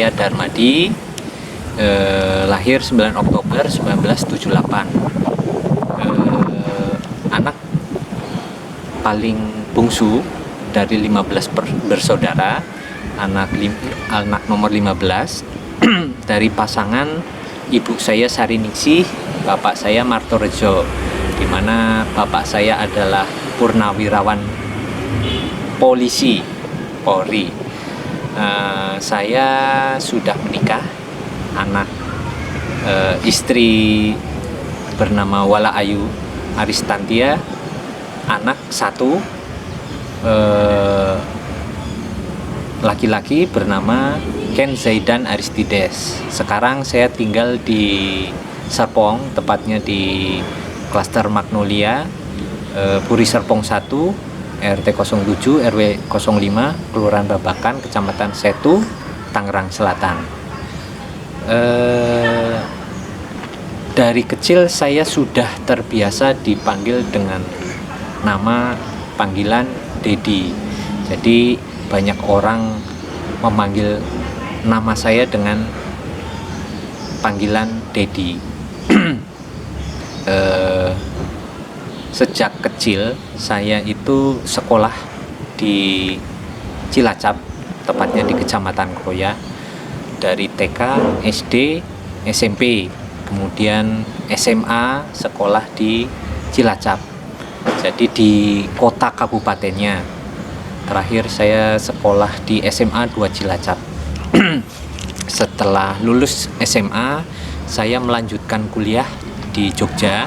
saya Darmadi, lahir 9 Oktober 1978. Anak paling bungsu dari 15 bersaudara, anak nomor 15 dari pasangan ibu saya Sariningsih, bapak saya Martorejo, di mana bapak saya adalah purnawirawan polisi Polri. Saya sudah menikah, anak istri bernama Wala Ayu Aristantia, anak satu laki-laki bernama Ken Zaidan Aristides. Sekarang saya tinggal di Serpong, tepatnya di Klaster Magnolia, Puri Serpong 1, RT 07 RW 05, Kelurahan Babakan, Kecamatan Setu, Tangerang Selatan. Dari kecil saya sudah terbiasa dipanggil dengan nama panggilan Dedi. Jadi banyak orang memanggil nama saya dengan panggilan Dedi. Sejak kecil saya itu sekolah di Cilacap, tepatnya di Kecamatan Kroya, dari TK, SD, SMP, kemudian SMA sekolah di Cilacap, jadi di kota kabupatennya. Terakhir saya sekolah di SMA 2 Cilacap. Setelah lulus SMA, saya melanjutkan kuliah di Jogja,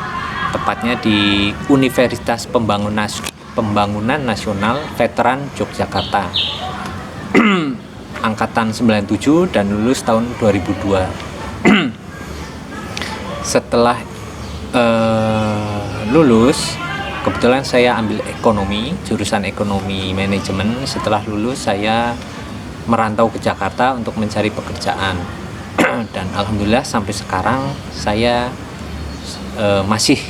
tepatnya di Universitas Pembangunan Nasional Veteran Yogyakarta. Angkatan 97 dan lulus tahun 2002. Setelah lulus, kebetulan saya ambil ekonomi, jurusan ekonomi manajemen. Setelah lulus saya merantau ke Jakarta untuk mencari pekerjaan. Dan alhamdulillah sampai sekarang saya masih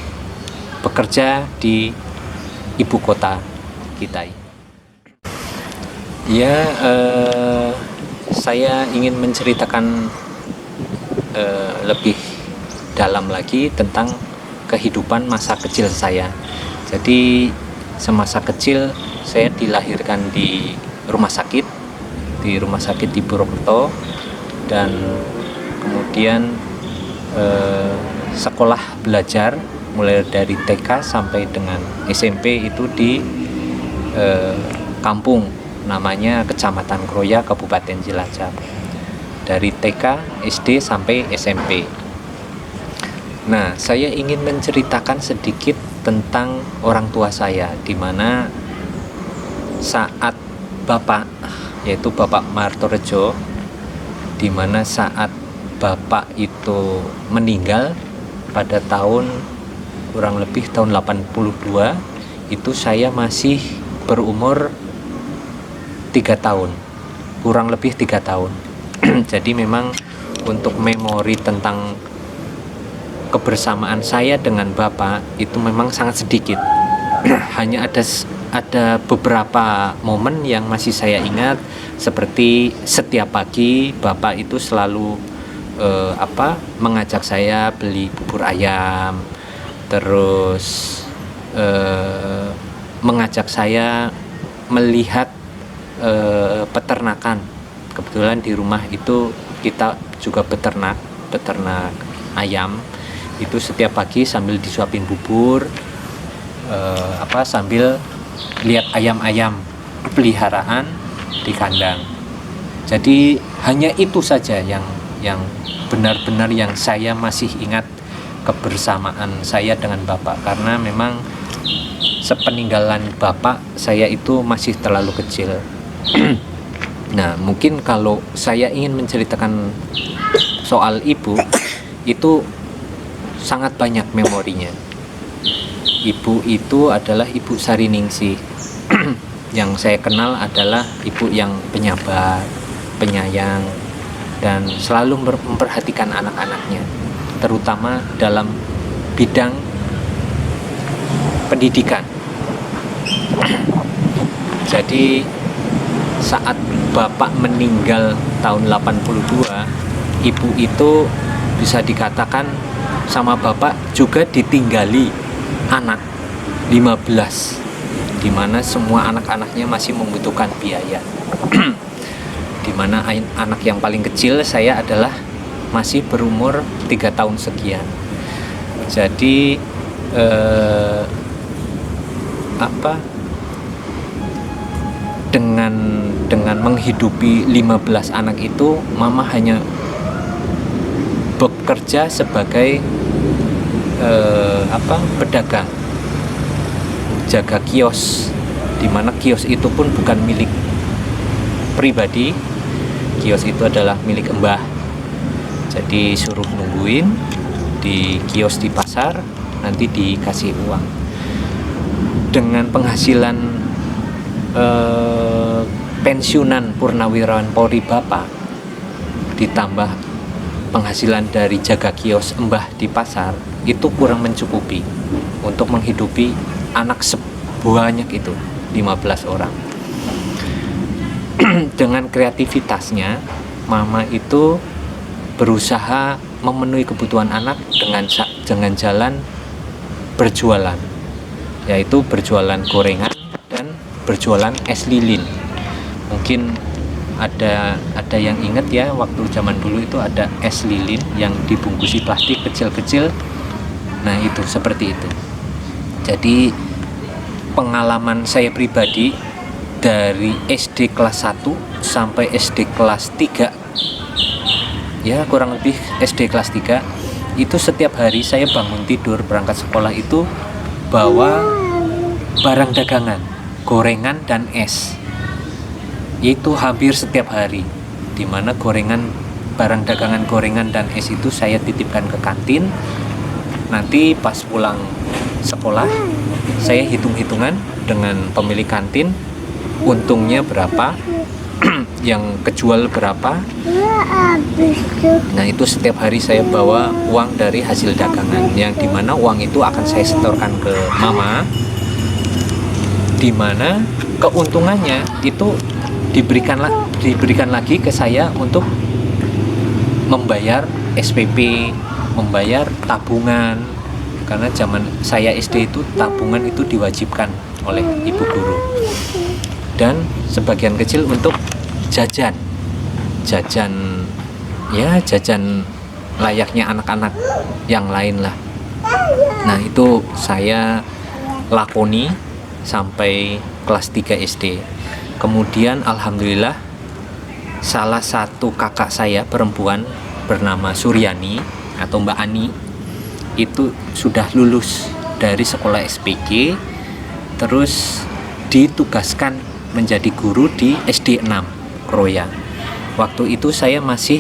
bekerja di ibu kota kita. Ya, saya ingin menceritakan lebih dalam lagi tentang kehidupan masa kecil saya. Jadi semasa kecil saya dilahirkan di rumah sakit di Purwokerto, dan kemudian sekolah belajar mulai dari TK sampai dengan SMP itu di kampung namanya Kecamatan Kroya, Kabupaten Cilacap, dari TK, SD sampai SMP. Nah, saya ingin menceritakan sedikit tentang orang tua saya, di mana saat bapak, yaitu Bapak Martorejo, di mana saat bapak itu meninggal pada tahun kurang lebih tahun 82, itu saya masih berumur 3 tahun, kurang lebih 3 tahun. Jadi memang untuk memori tentang kebersamaan saya dengan bapak itu memang sangat sedikit. Hanya ada beberapa momen yang masih saya ingat, seperti setiap pagi bapak itu selalu mengajak saya beli bubur ayam, terus mengajak saya melihat peternakan. Kebetulan di rumah itu kita juga beternak ayam. Itu setiap pagi sambil disuapin bubur, sambil lihat ayam-ayam peliharaan di kandang. Jadi hanya itu saja yang benar-benar yang saya masih ingat kebersamaan saya dengan bapak, karena memang sepeninggalan bapak saya itu masih terlalu kecil. Nah, mungkin kalau saya ingin menceritakan soal ibu, itu sangat banyak memorinya. Ibu itu adalah Ibu Sariningsih. Yang saya kenal adalah ibu yang penyabar, penyayang, dan selalu memperhatikan anak-anaknya, terutama dalam bidang pendidikan. Jadi saat bapak meninggal tahun 82, ibu itu bisa dikatakan sama bapak juga ditinggali anak 15, dimana semua anak-anaknya masih membutuhkan biaya. Dimana anak yang paling kecil saya adalah masih berumur 3 tahun sekian. Jadi dengan menghidupi 15 anak itu, mama hanya bekerja sebagai pedagang, jaga kios, dimana kios itu pun bukan milik pribadi, kios itu adalah milik Mbah. Jadi suruh nungguin di kios di pasar, nanti dikasih uang. Dengan penghasilan pensiunan Purnawirawan Polri Bapak ditambah penghasilan dari jaga kios Mbah di pasar, itu kurang mencukupi untuk menghidupi anak sebanyak itu, 15 orang. Dengan kreativitasnya, mama itu berusaha memenuhi kebutuhan anak dengan jalan berjualan, yaitu berjualan gorengan dan berjualan es lilin. Mungkin ada yang ingat ya, waktu zaman dulu itu ada es lilin yang dibungkusi plastik kecil-kecil. Nah itu seperti itu. Jadi pengalaman saya pribadi dari SD kelas 1 sampai SD kelas 3, ya kurang lebih SD kelas 3, itu setiap hari saya bangun tidur berangkat sekolah itu bawa barang dagangan, gorengan dan es. Itu hampir setiap hari, dimana barang dagangan gorengan dan es itu saya titipkan ke kantin. Nanti pas pulang sekolah saya hitung-hitungan dengan pemilik kantin, untungnya berapa, yang kejual berapa. Nah itu setiap hari saya bawa uang dari hasil dagangan, yang dimana uang itu akan saya setorkan ke mama, dimana keuntungannya itu diberikan lagi ke saya untuk membayar SPP, membayar tabungan, karena zaman saya SD itu tabungan itu diwajibkan oleh ibu guru, dan sebagian kecil untuk jajan layaknya anak-anak yang lain lah. Nah itu saya lakoni sampai kelas 3 SD. Kemudian alhamdulillah salah satu kakak saya perempuan bernama Suryani atau Mbak Ani itu sudah lulus dari sekolah SPG, terus ditugaskan menjadi guru di SD 6 Kroya. Waktu itu saya masih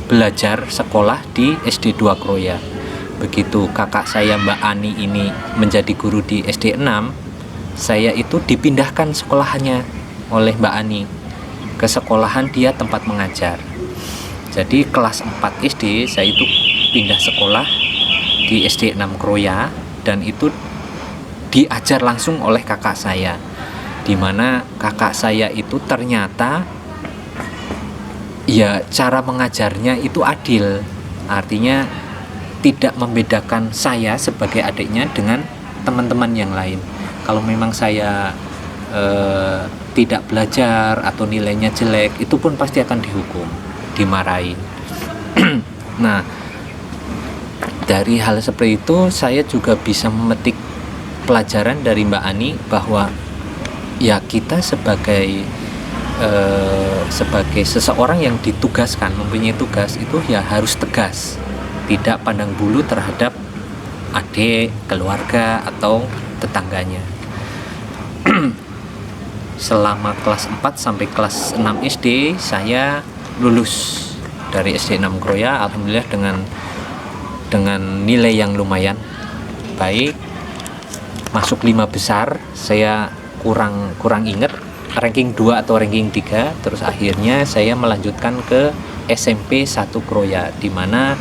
belajar sekolah di SD 2 Kroya. Begitu kakak saya Mbak Ani ini menjadi guru di SD 6, saya itu dipindahkan sekolahannya oleh Mbak Ani ke sekolahan dia tempat mengajar. Jadi kelas 4 SD saya itu pindah sekolah di SD 6 Kroya, dan itu diajar langsung oleh kakak saya, dimana kakak saya itu ternyata ya cara mengajarnya itu adil, artinya tidak membedakan saya sebagai adiknya dengan teman-teman yang lain. Kalau memang saya tidak belajar atau nilainya jelek, itu pun pasti akan dihukum, dimarahin. Nah dari hal seperti itu saya juga bisa memetik pelajaran dari Mbak Ani bahwa ya kita sebagai seseorang yang ditugaskan, mempunyai tugas itu ya harus tegas, tidak pandang bulu terhadap adik, keluarga atau tetangganya. Selama kelas 4 sampai kelas 6 SD saya lulus dari SD 6 Kroya, alhamdulillah dengan nilai yang lumayan baik, masuk 5 besar. Saya kurang ingat ranking 2 atau ranking 3. Terus akhirnya saya melanjutkan ke SMP 1 Kroya, di mana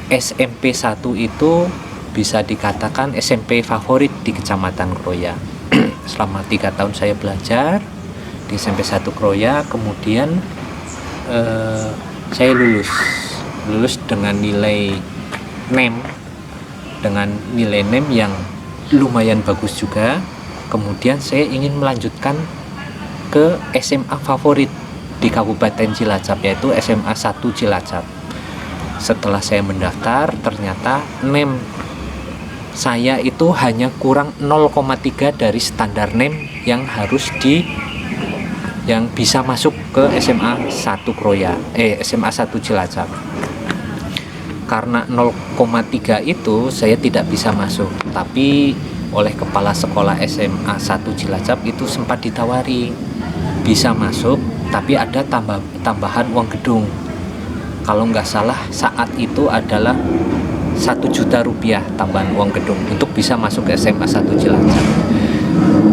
SMP 1 itu bisa dikatakan SMP favorit di Kecamatan Kroya. Selama 3 tahun saya belajar di SMP 1 Kroya. Kemudian saya lulus dengan nilai NEM yang lumayan bagus juga. Kemudian saya ingin melanjutkan ke SMA favorit di Kabupaten Cilacap, yaitu SMA 1 Cilacap. Setelah saya mendaftar, ternyata NEM saya itu hanya kurang 0,3 dari standar NEM yang bisa masuk ke SMA 1 Kroya, SMA 1 Cilacap. Karena 0,3 itu saya tidak bisa masuk, tapi oleh kepala sekolah SMA 1 Cilacap itu sempat ditawari bisa masuk, tapi ada tambahan uang gedung. Kalau nggak salah saat itu adalah 1 juta rupiah tambahan uang gedung untuk bisa masuk ke SMA 1 Cilacap.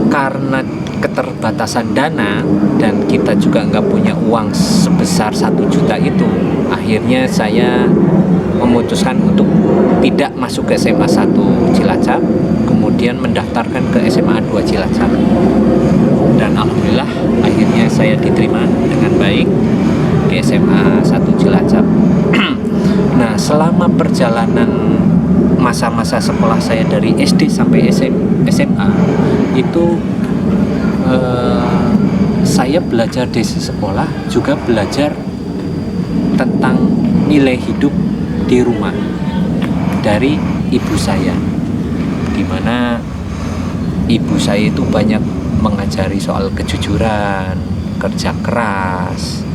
Karena keterbatasan dana dan kita juga nggak punya uang sebesar 1 juta itu, akhirnya saya memutuskan untuk tidak masuk ke SMA 1 Cilacap, kemudian mendaftarkan ke SMA 2 Cilacap. Dan alhamdulillah akhirnya saya diterima dengan baik di SMA 1 Cilacap. Nah, selama perjalanan masa-masa sekolah saya dari SD sampai SMA itu saya belajar di sekolah, juga belajar tentang nilai hidup di rumah dari ibu saya, dimana ibu saya itu banyak mengajari soal kejujuran, kerja keras,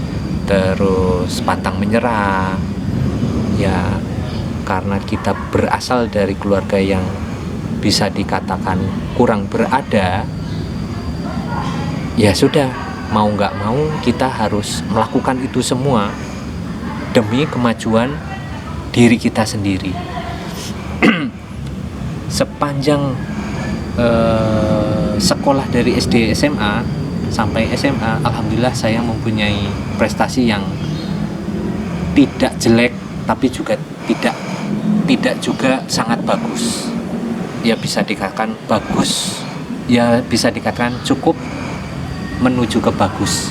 terus pantang menyerah. Ya, karena kita berasal dari keluarga yang bisa dikatakan kurang berada, ya sudah, mau nggak mau kita harus melakukan itu semua demi kemajuan diri kita sendiri. Sepanjang sekolah dari SD, SMA sampai SMA, alhamdulillah saya mempunyai prestasi yang tidak jelek, tapi juga tidak juga sangat bagus. Ya bisa dikatakan bagus, ya bisa dikatakan cukup menuju ke bagus.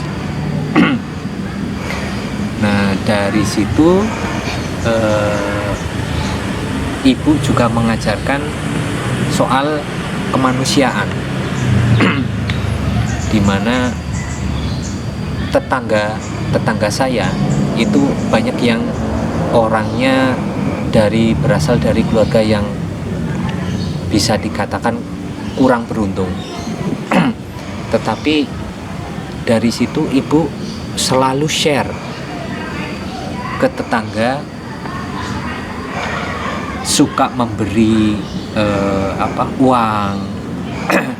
Nah, dari situ ibu juga mengajarkan soal kemanusiaan, di mana tetangga saya itu banyak yang orangnya berasal dari keluarga yang bisa dikatakan kurang beruntung. Tetapi dari situ ibu selalu share ke tetangga, suka memberi uang,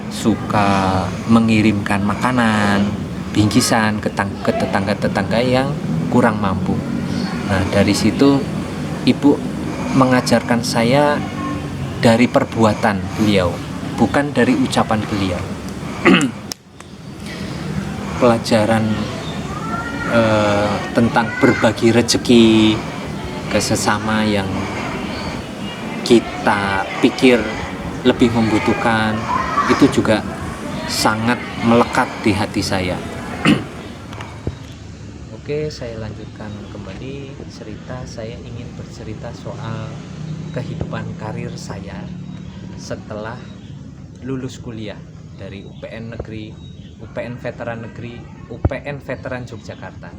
suka mengirimkan makanan, bingkisan ke tetangga-tetangga yang kurang mampu. Nah, dari situ ibu mengajarkan saya dari perbuatan beliau, bukan dari ucapan beliau. Pelajaran tentang berbagi rezeki ke sesama yang kita pikir lebih membutuhkan, itu juga sangat melekat di hati saya. Oke, saya lanjutkan kembali cerita. Saya ingin bercerita soal kehidupan karir saya setelah lulus kuliah dari UPN Negeri, UPN Veteran Negeri, UPN Veteran Yogyakarta.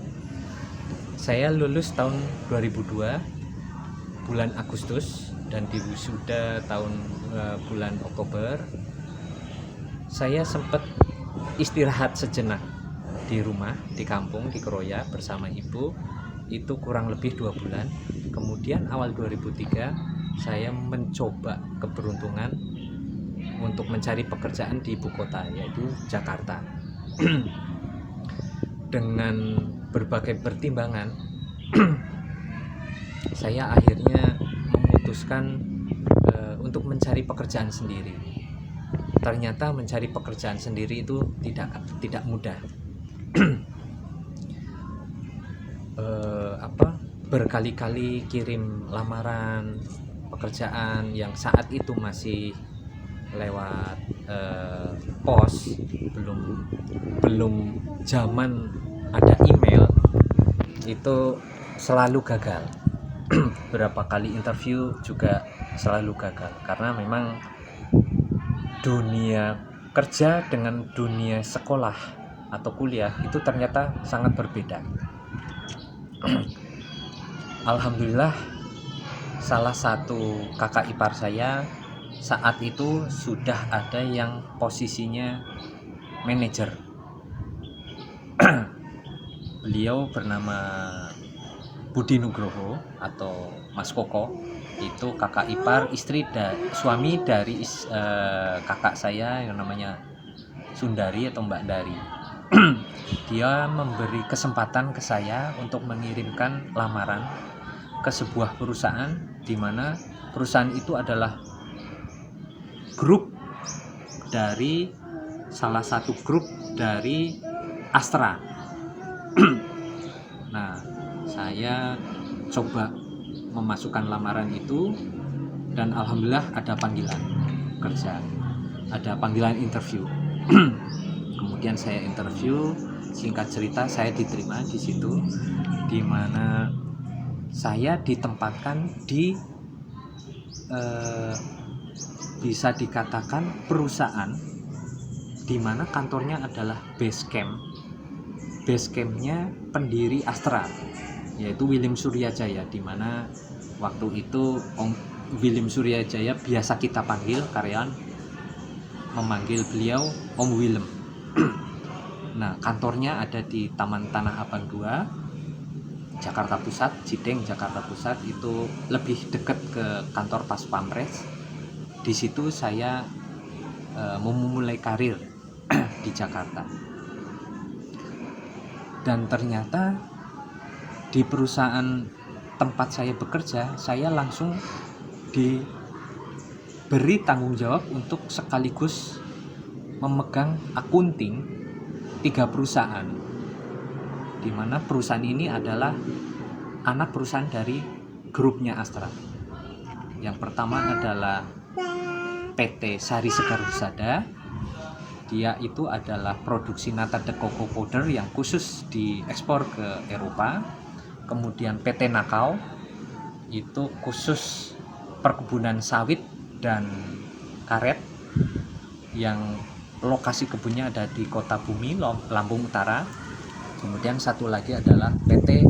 Saya lulus tahun 2002 bulan Agustus dan diwisuda tahun bulan Oktober. Saya sempat istirahat sejenak di rumah, di kampung, di Kroya bersama ibu, itu kurang lebih 2 bulan. Kemudian awal 2003 saya mencoba keberuntungan untuk mencari pekerjaan di ibu kota, yaitu Jakarta. Dengan berbagai pertimbangan saya akhirnya memutuskan untuk mencari pekerjaan sendiri. Ternyata mencari pekerjaan sendiri itu tidak mudah. Berkali-kali kirim lamaran pekerjaan yang saat itu masih lewat pos, belum zaman ada email, itu selalu gagal. Berapa kali interview juga selalu gagal, karena memang dunia kerja dengan dunia sekolah atau kuliah itu ternyata sangat berbeda. Alhamdulillah, salah satu kakak ipar saya saat itu sudah ada yang posisinya manajer. Beliau bernama Budi Nugroho atau Mas Koko. Itu kakak ipar, suami dari kakak saya yang namanya Sundari atau Mbak Dari. Dia memberi kesempatan ke saya untuk mengirimkan lamaran ke sebuah perusahaan, di mana perusahaan itu adalah grup dari salah satu grup dari Astra. Nah, saya coba memasukkan lamaran itu, dan alhamdulillah ada panggilan kerja, ada panggilan interview. Kemudian saya interview, singkat cerita saya diterima di situ, di mana saya ditempatkan di bisa dikatakan perusahaan di mana kantornya adalah base campnya pendiri Astra, yaitu William Suryajaya, di mana waktu itu Om William Suryajaya biasa kita panggil, karyawan memanggil beliau Om Willem. Nah, kantornya ada di Taman Tanah Abang 2, Jakarta Pusat, Cideng, Jakarta Pusat. Itu lebih dekat ke kantor Pas Pampres. Di situ saya memulai karir di Jakarta. Dan ternyata di perusahaan tempat saya bekerja, saya langsung diberi tanggung jawab untuk sekaligus memegang akunting 3 perusahaan, di mana perusahaan ini adalah anak perusahaan dari grupnya Astra. Yang pertama adalah PT Sari Segar Husada. Dia itu adalah produksi nata de coco powder yang khusus diekspor ke Eropa. Kemudian PT Nakau, itu khusus perkebunan sawit dan karet, yang lokasi kebunnya ada di Kota Bumi, Lampung Utara. Kemudian satu lagi adalah PT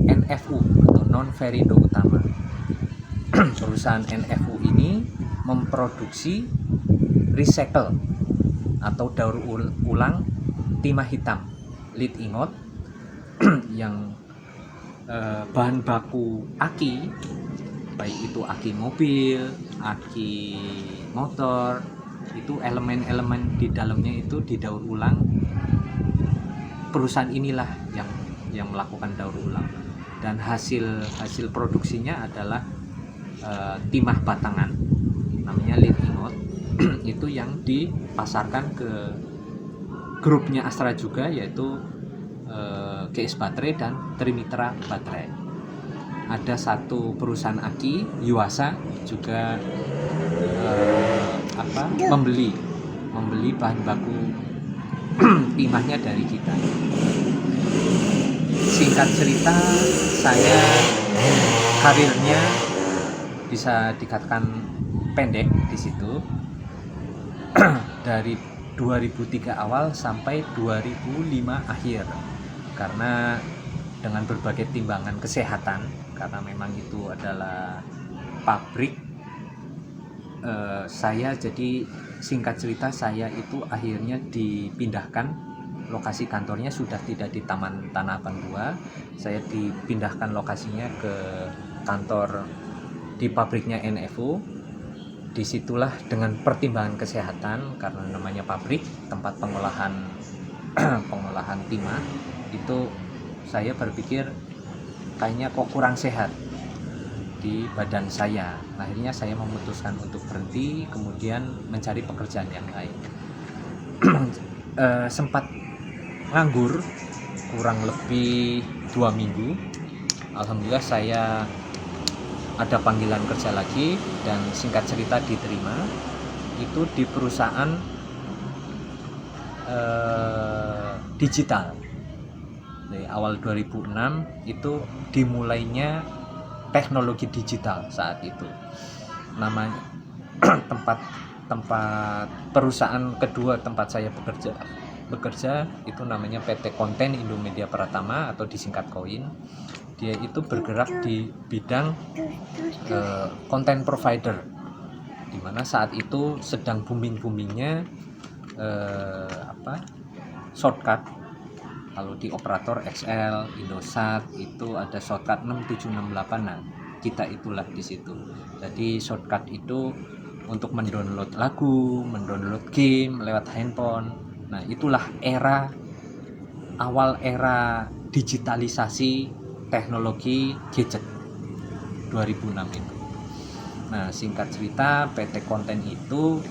NFU atau Non Verindo Utama. Perusahaan NFU ini memproduksi recycle atau daur ulang timah hitam, lead ingot, yang bahan baku aki, baik itu aki mobil, aki motor, itu elemen-elemen di dalamnya itu didaur ulang. Perusahaan inilah yang melakukan daur ulang, dan hasil produksinya adalah timah batangan, namanya lead ingot. Itu yang dipasarkan ke grupnya Astra juga, yaitu GS Baterai dan Trimitra Baterai. Ada satu perusahaan aki, Yuasa, juga membeli bahan baku timahnya dari kita. Singkat cerita, saya karirnya bisa dikatakan pendek di situ. Dari 2003 awal sampai 2005 akhir, karena dengan berbagai timbangan kesehatan, karena memang itu adalah pabrik, saya jadi singkat cerita saya itu akhirnya dipindahkan, lokasi kantornya sudah tidak di Taman Tanah Abang 2, saya dipindahkan lokasinya ke kantor di pabriknya NFU. Disitulah dengan pertimbangan kesehatan, karena namanya pabrik, tempat pengolahan timah, itu saya berpikir kayaknya kok kurang sehat di badan saya. Akhirnya saya memutuskan untuk berhenti, kemudian mencari pekerjaan yang lain. Sempat nganggur kurang lebih 2 minggu. Alhamdulillah saya ada panggilan kerja lagi, dan singkat cerita diterima. Itu di perusahaan digital. Dari awal 2006 itu dimulainya teknologi digital saat itu. Namanya tempat perusahaan kedua tempat saya bekerja itu namanya PT Konten Indomedia Pratama atau disingkat KOIN. Dia itu bergerak di bidang content provider, di mana saat itu sedang boomingnya shortcut. Kalau di operator XL, Indosat itu ada shortcut 6768. Nah, kita itulah di situ. Jadi shortcut itu untuk mendownload lagu, mendownload game lewat handphone. Nah, itulah awal era digitalisasi teknologi gadget 2006 itu. Nah, singkat cerita, PT Konten itu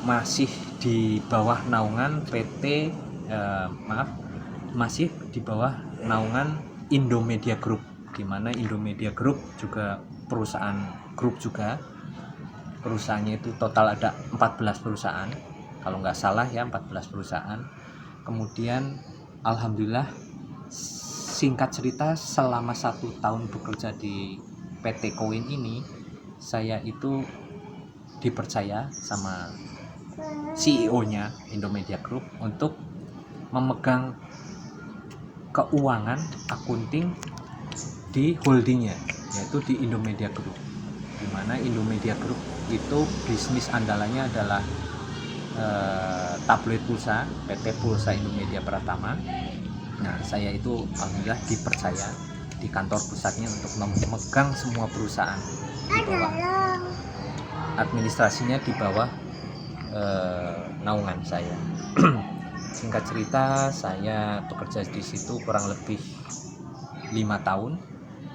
masih di bawah naungan masih di bawah naungan Indomedia Group, di mana Indomedia Group juga perusahaan grup juga. Perusahaannya itu total ada 14 perusahaan, kalau nggak salah ya 14 perusahaan. Kemudian alhamdulillah, singkat cerita, selama 1 tahun bekerja di PT KOIN ini, saya itu dipercaya sama CEO-nya Indomedia Group untuk memegang keuangan akunting di holdingnya, yaitu di Indomedia Group, di mana Indomedia Group itu bisnis andalannya adalah tabloid pulsa, PT Pulsa Indomedia Pratama. Nah, saya itu alhamdulillah dipercaya di kantor pusatnya untuk memegang semua perusahaan di bawah administrasinya, di bawah naungan saya. Singkat cerita, saya bekerja di situ kurang lebih 5 tahun,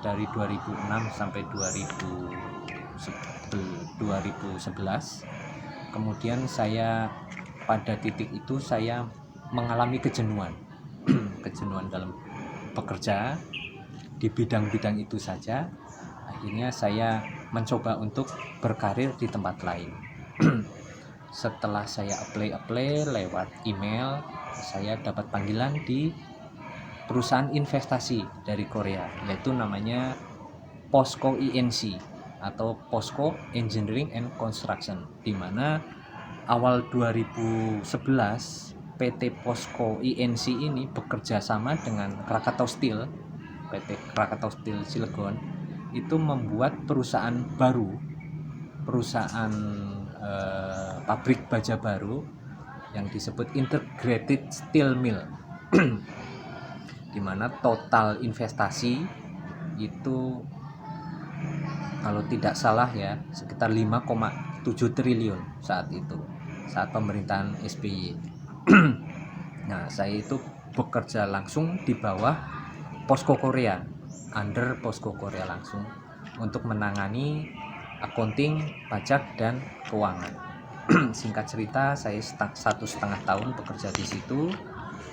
dari 2006 sampai 2011. Kemudian saya pada titik itu saya mengalami kejenuhan dalam bekerja di bidang-bidang itu saja. Akhirnya saya mencoba untuk berkarir di tempat lain. Setelah saya apply lewat email, saya dapat panggilan di perusahaan investasi dari Korea, yaitu namanya POSCO INC atau POSCO Engineering and Construction, di mana awal 2011 PT POSCO INC ini bekerja sama dengan Krakatau Steel, PT Krakatau Steel Cilegon, itu membuat perusahaan baru, pabrik baja baru yang disebut Integrated Steel Mill, di mana total investasi itu kalau tidak salah ya sekitar 5,7 triliun saat itu, saat pemerintahan SBY. Nah, saya itu bekerja langsung di bawah POSCO Korea, under POSCO Korea langsung, untuk menangani akunting, pajak, dan keuangan. Singkat cerita, saya 1,5 tahun bekerja di situ.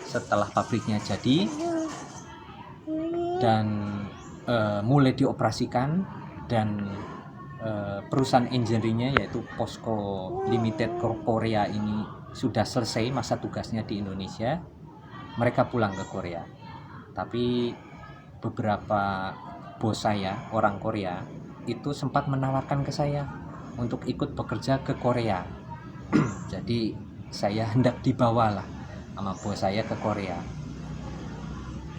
Setelah pabriknya jadi dan mulai dioperasikan, dan perusahaan engineeringnya yaitu POSCO Limited Korea ini sudah selesai masa tugasnya di Indonesia, mereka pulang ke Korea. Tapi beberapa bos saya, orang Korea, itu sempat menawarkan ke saya untuk ikut bekerja ke Korea. Jadi saya hendak dibawalah sama bos saya ke Korea.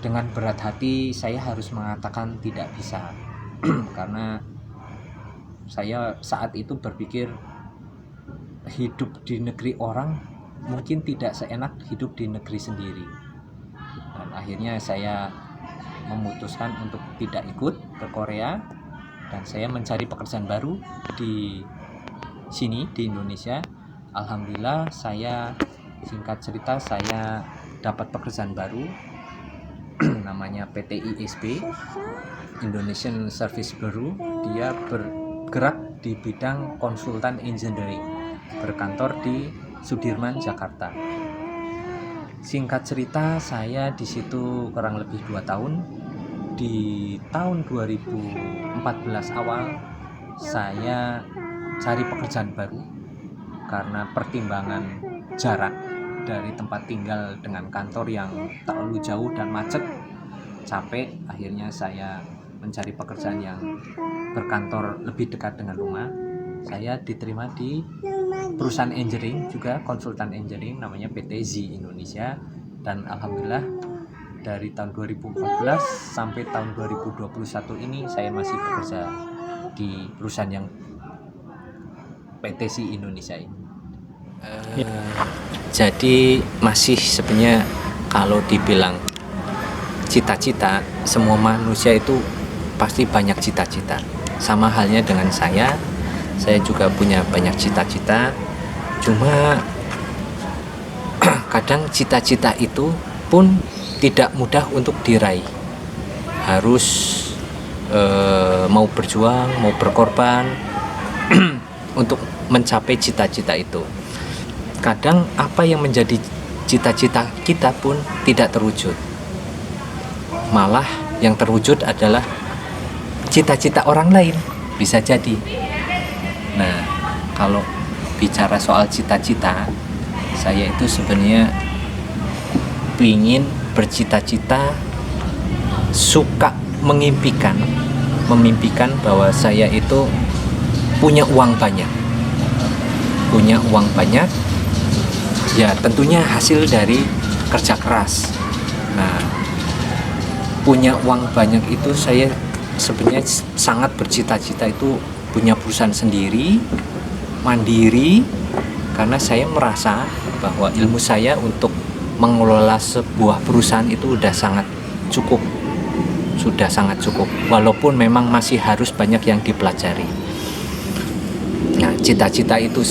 Dengan berat hati saya harus mengatakan tidak bisa karena saya saat itu berpikir hidup di negeri orang mungkin tidak seenak hidup di negeri sendiri. Dan akhirnya saya memutuskan untuk tidak ikut ke Korea, dan saya mencari pekerjaan baru di sini di Indonesia. Alhamdulillah, singkat cerita, saya dapat pekerjaan baru namanya PT ISB, Indonesian Service Bureau. Dia bergerak di bidang konsultan engineering, berkantor di Sudirman, Jakarta. Singkat cerita, saya di situ kurang lebih 2 tahun. Di tahun 2014 awal, saya cari pekerjaan baru karena pertimbangan jarak. dari tempat tinggal dengan kantor yang terlalu jauh dan macet, capek, akhirnya saya mencari pekerjaan yang berkantor lebih dekat dengan rumah. Saya diterima di perusahaan engineering juga, konsultan engineering, namanya PT Z Indonesia, dan alhamdulillah dari tahun 2014 sampai tahun 2021 ini saya masih bekerja di perusahaan yang PT Z Indonesia ini. Jadi masih sebenarnya kalau dibilang cita-cita, semua manusia itu pasti banyak cita-cita. Sama halnya dengan saya juga punya banyak cita-cita. Cuma kadang cita-cita itu pun tidak mudah untuk diraih. Harus mau berjuang, mau berkorban untuk mencapai cita-cita itu. Kadang apa yang menjadi cita-cita kita pun tidak terwujud. Malah yang terwujud adalah cita-cita orang lain, bisa jadi. Nah, kalau bicara soal cita-cita, saya itu sebenarnya ingin bercita-cita, suka memimpikan bahwa saya itu punya uang banyak, ya tentunya hasil dari kerja keras. Nah, punya uang banyak itu saya sebenarnya sangat bercita-cita itu punya perusahaan sendiri, mandiri, karena saya merasa bahwa ilmu saya untuk mengelola sebuah perusahaan itu sudah sangat cukup, walaupun memang masih harus banyak yang dipelajari. Nah, cita-cita itu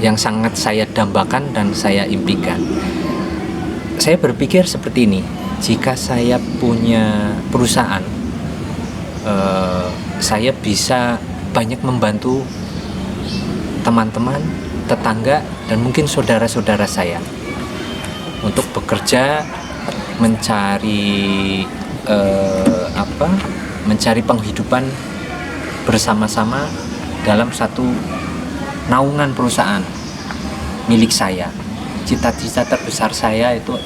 yang sangat saya dambakan dan saya impikan. Saya berpikir seperti ini, jika saya punya perusahaan, saya bisa banyak membantu teman-teman, tetangga, dan mungkin saudara-saudara saya untuk bekerja, mencari penghidupan bersama-sama dalam satu naungan perusahaan milik saya. Cita-cita terbesar saya itu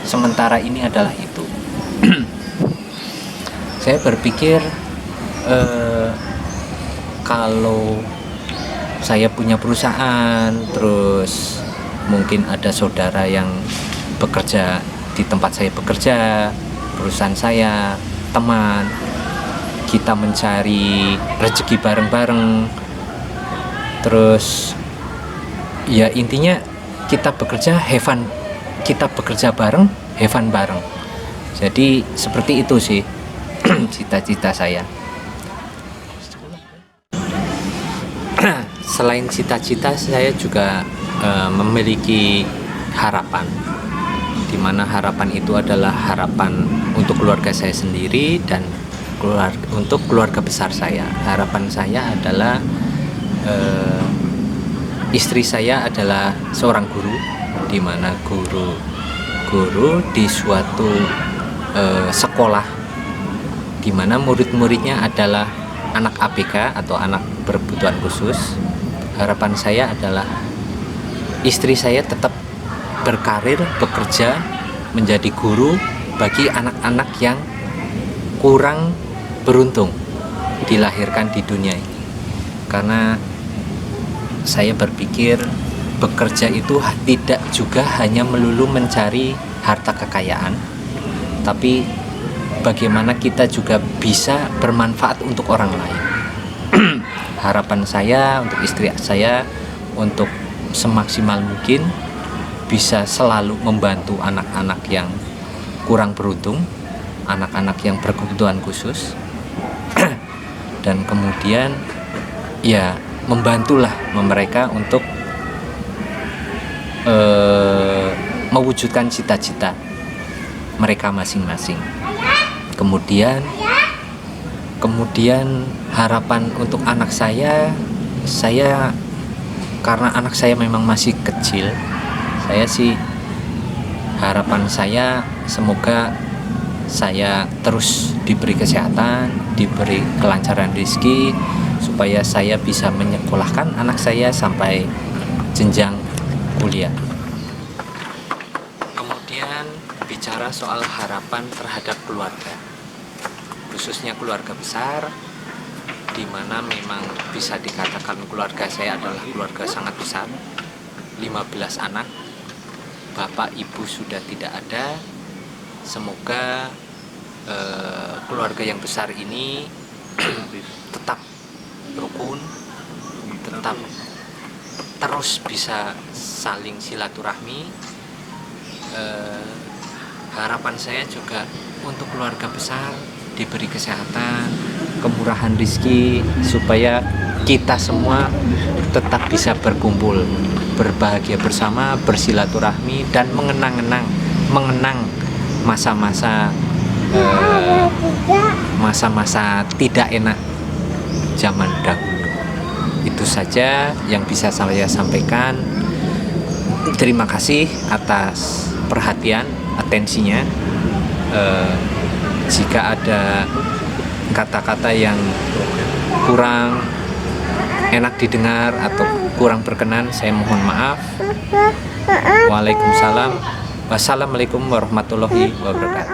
sementara ini adalah itu. Saya berpikir kalau saya punya perusahaan, terus mungkin ada saudara yang bekerja di tempat saya bekerja, perusahaan saya, teman, kita mencari rezeki bareng-bareng, terus ya intinya kita bekerja have fun, kita bekerja bareng, have fun bareng. Jadi seperti itu sih cita-cita saya. Selain cita-cita, saya juga memiliki harapan, di mana harapan itu adalah harapan untuk keluarga saya sendiri dan untuk keluarga besar saya. Harapan saya adalah istri saya adalah seorang guru, di mana guru di suatu sekolah, di mana murid-muridnya adalah anak ABK atau anak berkebutuhan khusus. Harapan saya adalah istri saya tetap berkarir, bekerja, menjadi guru bagi anak-anak yang kurang beruntung dilahirkan di dunia ini. Karena saya berpikir bekerja itu tidak juga hanya melulu mencari harta kekayaan, tapi bagaimana kita juga bisa bermanfaat untuk orang lain. Harapan saya untuk istri saya untuk semaksimal mungkin bisa selalu membantu anak-anak yang kurang beruntung, anak-anak yang berkebutuhan khusus, dan kemudian ya membantulah mereka untuk mewujudkan cita-cita mereka masing-masing. Kemudian harapan untuk anak saya karena anak saya memang masih kecil, saya sih harapan saya semoga saya terus diberi kesehatan, diberi kelancaran rezeki, supaya saya bisa menyekolahkan anak saya sampai jenjang kuliah. Kemudian bicara soal harapan terhadap keluarga, khususnya keluarga besar, di mana memang bisa dikatakan keluarga saya adalah keluarga sangat besar, 15 anak, bapak ibu sudah tidak ada. Semoga keluarga yang besar ini tetap rukun, tetap terus bisa saling silaturahmi. Harapan saya juga untuk keluarga besar diberi kesehatan, kemurahan rezeki, supaya kita semua tetap bisa berkumpul, berbahagia bersama, bersilaturahmi, dan mengenang masa-masa tidak enak zaman dahulu. Itu saja yang bisa saya sampaikan. Terima kasih atas perhatian, atensinya. Jika ada kata-kata yang kurang enak didengar atau kurang berkenan, saya mohon maaf. Waalaikumsalam. Wassalamualaikum warahmatullahi wabarakatuh.